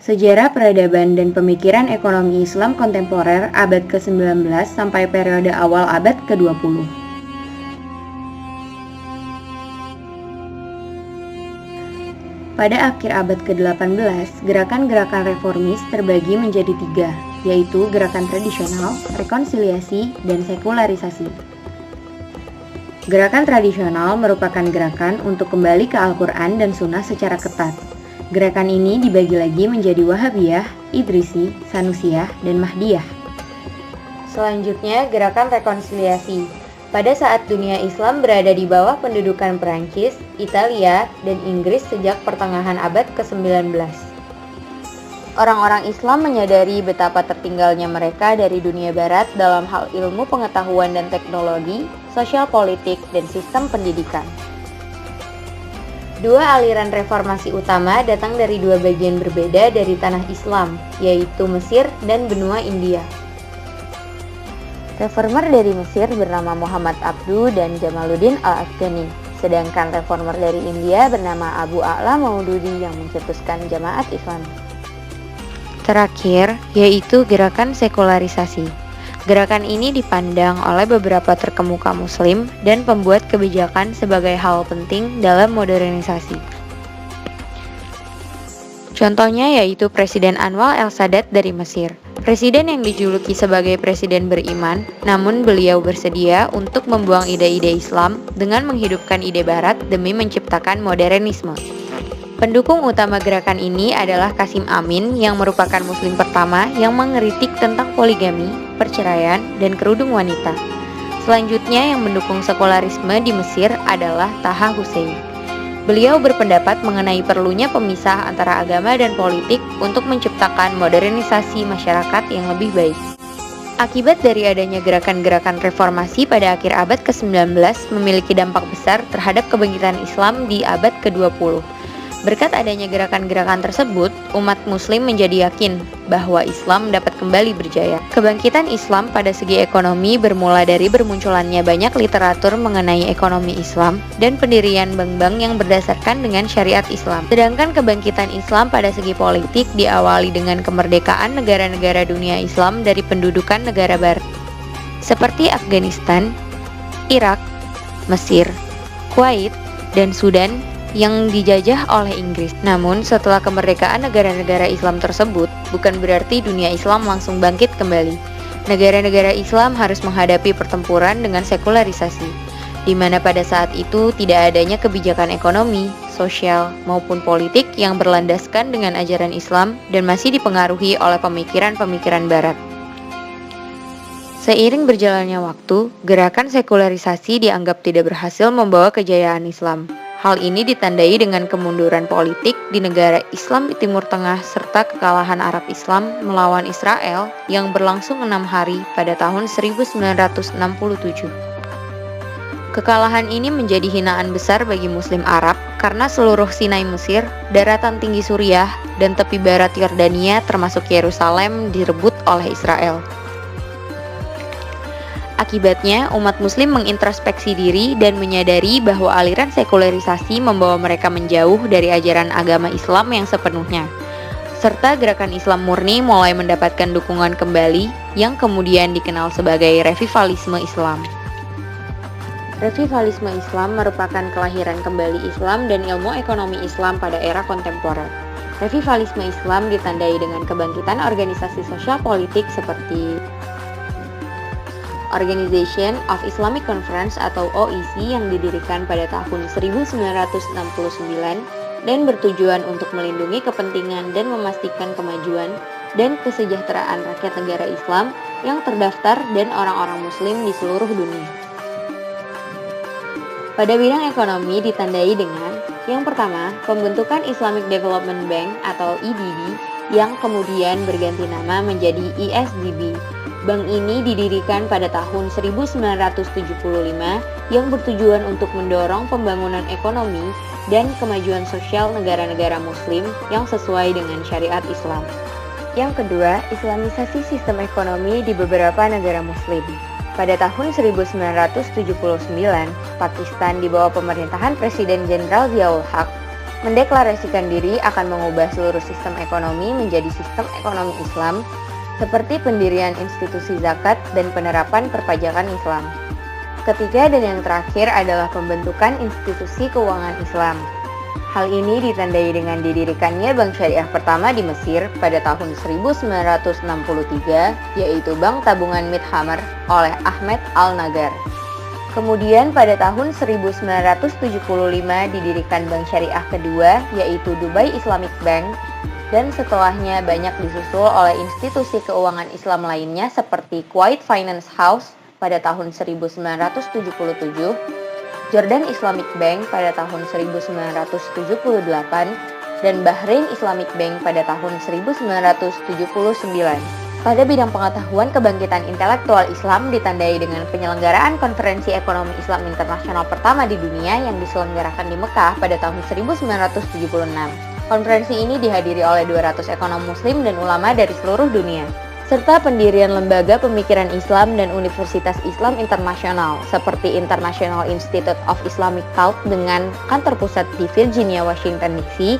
Sejarah peradaban dan pemikiran ekonomi Islam kontemporer abad ke-19 sampai periode awal abad ke-20. Pada akhir abad ke-18, gerakan-gerakan reformis terbagi menjadi tiga, yaitu gerakan tradisional, rekonsiliasi, dan sekularisasi. Gerakan tradisional merupakan gerakan untuk kembali ke Al-Quran dan Sunnah secara ketat. Gerakan ini dibagi lagi menjadi Wahabiyah, Idrisi, Sanusiyah, dan Mahdiyah. Selanjutnya, gerakan rekonsiliasi. Pada saat dunia Islam berada di bawah pendudukan Perancis, Italia, dan Inggris sejak pertengahan abad ke-19. Orang-orang Islam menyadari betapa tertinggalnya mereka dari dunia barat dalam hal ilmu pengetahuan dan teknologi, sosial politik, dan sistem pendidikan. Dua aliran reformasi utama datang dari dua bagian berbeda dari tanah Islam, yaitu Mesir dan benua India. Reformer dari Mesir bernama Muhammad Abduh dan Jamaluddin Al-Afghani, sedangkan reformer dari India bernama Abu A'la Maududi yang mencetuskan Jamaat Islam. Terakhir, yaitu gerakan sekularisasi. Gerakan ini dipandang oleh beberapa terkemuka Muslim dan pembuat kebijakan sebagai hal penting dalam modernisasi. Contohnya yaitu Presiden Anwar el-Sadat dari Mesir. Presiden yang dijuluki sebagai presiden beriman, namun beliau bersedia untuk membuang ide-ide Islam dengan menghidupkan ide Barat demi menciptakan modernisme. Pendukung utama gerakan ini adalah Qasim Amin yang merupakan Muslim pertama yang mengkritik tentang poligami, perceraian, dan kerudung wanita. Selanjutnya yang mendukung sekularisme di Mesir adalah Taha Hussein. Beliau berpendapat mengenai perlunya pemisah antara agama dan politik untuk menciptakan modernisasi masyarakat yang lebih baik. Akibat dari adanya gerakan-gerakan reformasi pada akhir abad ke-19 memiliki dampak besar terhadap kebangkitan Islam di abad ke-20. Berkat adanya gerakan-gerakan tersebut, umat muslim menjadi yakin bahwa Islam dapat kembali berjaya. Kebangkitan Islam pada segi ekonomi bermula dari bermunculannya banyak literatur mengenai ekonomi Islam dan pendirian bank-bank yang berdasarkan dengan syariat Islam. Sedangkan kebangkitan Islam pada segi politik diawali dengan kemerdekaan negara-negara dunia Islam dari pendudukan negara barat, seperti Afghanistan, Irak, Mesir, Kuwait, dan Sudan yang dijajah oleh Inggris. Namun setelah kemerdekaan negara-negara Islam tersebut, bukan berarti dunia Islam langsung bangkit kembali. Negara-negara Islam harus menghadapi pertempuran dengan sekularisasi, di mana pada saat itu tidak adanya kebijakan ekonomi, sosial, maupun politik yang berlandaskan dengan ajaran Islam dan masih dipengaruhi oleh pemikiran-pemikiran Barat. Seiring berjalannya waktu, gerakan sekularisasi dianggap tidak berhasil membawa kejayaan Islam. Hal ini ditandai dengan kemunduran politik di negara Islam di Timur Tengah serta kekalahan Arab Islam melawan Israel yang berlangsung 6 hari pada tahun 1967. Kekalahan ini menjadi hinaan besar bagi Muslim Arab karena seluruh Sinai Mesir, daratan tinggi Suriah, dan tepi barat Yordania termasuk Yerusalem direbut oleh Israel. Akibatnya, umat muslim mengintrospeksi diri dan menyadari bahwa aliran sekularisasi membawa mereka menjauh dari ajaran agama Islam yang sepenuhnya. Serta gerakan Islam murni mulai mendapatkan dukungan kembali yang kemudian dikenal sebagai revivalisme Islam. Revivalisme Islam merupakan kelahiran kembali Islam dan ilmu ekonomi Islam pada era kontemporer. Revivalisme Islam ditandai dengan kebangkitan organisasi sosial politik seperti Organization of Islamic Conference atau OIC yang didirikan pada tahun 1969 dan bertujuan untuk melindungi kepentingan dan memastikan kemajuan dan kesejahteraan rakyat negara Islam yang terdaftar dan orang-orang muslim di seluruh dunia. Pada bidang ekonomi ditandai dengan yang pertama, pembentukan Islamic Development Bank atau IDB yang kemudian berganti nama menjadi ISDB. Bank ini didirikan pada tahun 1975 yang bertujuan untuk mendorong pembangunan ekonomi dan kemajuan sosial negara-negara muslim yang sesuai dengan syariat Islam. Yang kedua, Islamisasi sistem ekonomi di beberapa negara muslim. Pada tahun 1979, Pakistan di bawah pemerintahan Presiden Jenderal Ziaul Haq mendeklarasikan diri akan mengubah seluruh sistem ekonomi menjadi sistem ekonomi Islam, seperti pendirian institusi zakat dan penerapan perpajakan Islam. Ketiga dan yang terakhir adalah pembentukan institusi keuangan Islam. Hal ini ditandai dengan didirikannya bank syariah pertama di Mesir pada tahun 1963, yaitu Bank Tabungan Midhamar oleh Ahmed Al-Nagar. Kemudian pada tahun 1975 didirikan bank syariah kedua, yaitu Dubai Islamic Bank, dan setelahnya banyak disusul oleh institusi keuangan Islam lainnya seperti Kuwait Finance House pada tahun 1977, Jordan Islamic Bank pada tahun 1978, dan Bahrain Islamic Bank pada tahun 1979. Pada bidang pengetahuan, kebangkitan intelektual Islam ditandai dengan penyelenggaraan Konferensi Ekonomi Islam Internasional pertama di dunia yang diselenggarakan di Mekah pada tahun 1976. Konferensi ini dihadiri oleh 200 ekonom muslim dan ulama dari seluruh dunia, serta pendirian lembaga pemikiran Islam dan Universitas Islam Internasional seperti International Institute of Islamic Thought dengan kantor pusat di Virginia, Washington DC,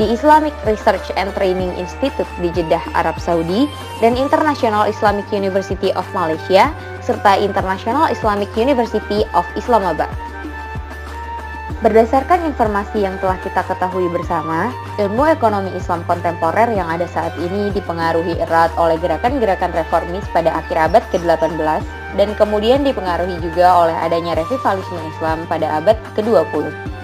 di Islamic Research and Training Institute di Jeddah, Arab Saudi, dan International Islamic University of Malaysia, serta International Islamic University of Islamabad. Berdasarkan informasi yang telah kita ketahui bersama, ilmu ekonomi Islam kontemporer yang ada saat ini dipengaruhi erat oleh gerakan-gerakan reformis pada akhir abad ke-18 dan kemudian dipengaruhi juga oleh adanya revivalisme Islam pada abad ke-20.